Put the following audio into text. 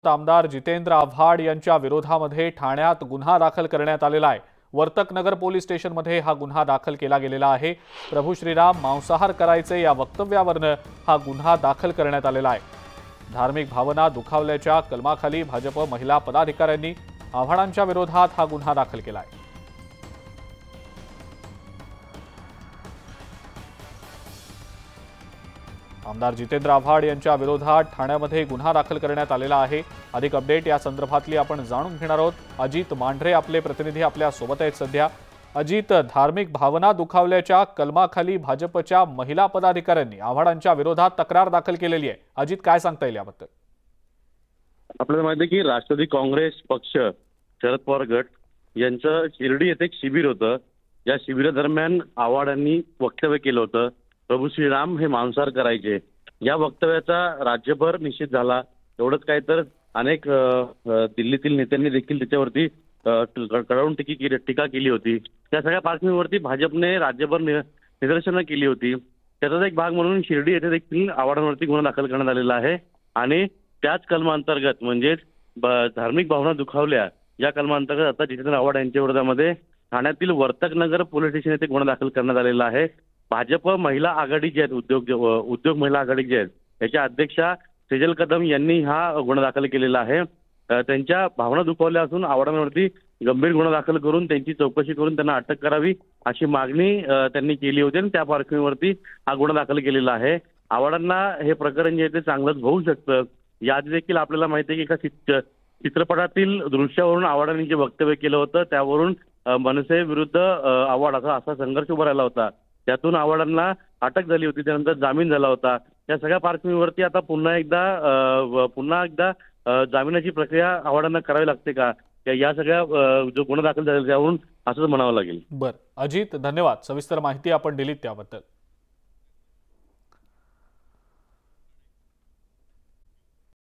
आमदार जितेंद्र आव्हाड यांच्या विरोधामध्ये ठाण्यात गुन्हा दाखल करण्यात आलेला आहे। वर्तक नगर पोलीस स्टेशनमध्ये हा गुन्हा दाखल केला गेलेला आहे। प्रभू श्रीराम मांसाहार करायचे या वक्तव्यावरून हा गुन्हा दाखल करण्यात आलेला आहे। धार्मिक भावना दुखावल्याच्या कलमाखाली भाजप महिला पदाधिकाऱ्यांनी आव्हाडांच्या विरोधात हा गुन्हा दाखल केला आहे। आमदार जितेंद्र आव्हाड यांच्या विरोधात ठाण्यामध्ये गुन्हा दाखल करण्यात आलेला आहे। अधिक अपडेट या संदर्भातली आपण जाणून घेणार आहोत। अजित मांढरे आपले प्रतिनिधी आपल्या सोबत आहेत सध्या। अजित, धार्मिक भावना दुखावल्याच्या कलमाखाली भाजपच्या महिला पदाधिकाऱ्यांनी आव्हाडांच्या विरोधात तक्रार दाखल केलेली आहे। अजित, काय सांगता येईल याबद्दल? आपल्याला माहिती आहे की राष्ट्रवादी काँग्रेस पक्ष शरद पवार गट यांचं शिर्डी येथे एक शिबिर होतं। या शिबिरादरम्यान आव्हाडांनी वक्तव्य केलं होतं, प्रभू श्रीराम हे मांसाहार करायचे। या वक्तव्याचा राज्यभर निषेध झाला। एवढंच काय तर अनेक दिल्लीतील नेत्यांनी देखील त्याच्यावरती कडाडून टीका केली होती। त्या सगळ्या पार्श्वभूमीवरती भाजपने राज्यभर निदर्शनं केली होती। त्याचाच एक भाग म्हणून शिर्डी येथे देखील आव्हाडांवरती गुन्हा दाखल करण्यात आलेला आहे आणि त्याच कलमांतर्गत म्हणजेच धार्मिक भावना दुखावल्या या कलमांतर्गत आता जितेंद्र आव्हाड यांच्या विरोधामध्ये ठाण्यातील वर्तक नगर पोलीस स्टेशन येथे गुन्हा दाखल करण्यात आलेला आहे। भाजप महिला आघाडी जे आहेत उद्योग महिला आघाडी जे आहेत त्याच्या अध्यक्षा सेजल कदम यांनी हा गुन्हा दाखल केलेला आहे। त्यांच्या भावना दुखावल्या असून आव्हाडांवरती गंभीर गुन्हा दाखल करून त्यांची चौकशी करून त्यांना अटक करावी अशी मागणी त्यांनी केली होती आणि त्या पार्श्वभूमीवरती हा गुन्हा दाखल केलेला आहे। आव्हाडांना हे प्रकरण जे आहे ते चांगलंच होऊ शकतं। याआधी देखील आपल्याला माहिती आहे की एका चित्रपटातील दृश्यावरून आव्हाडांनी जे वक्तव्य केलं होतं त्यावरून मनसे विरुद्ध आव्हाड असा संघर्ष उभा राहिला होता। त्यातून आव्हाडांना अटक झाली होती, त्यानंतर जामीन झाला होता। या सगळ्या पार्श्वभूमीवरती आता पुन्हा एकदा जामिनाची प्रक्रिया आव्हाडांना करावी लागते का या सगळ्या जो गुन्हा दाखल झाला त्यावरून असंच म्हणावं लागेल। बरं अजित, धन्यवाद। सविस्तर माहिती आपण दिलीत त्याबद्दल।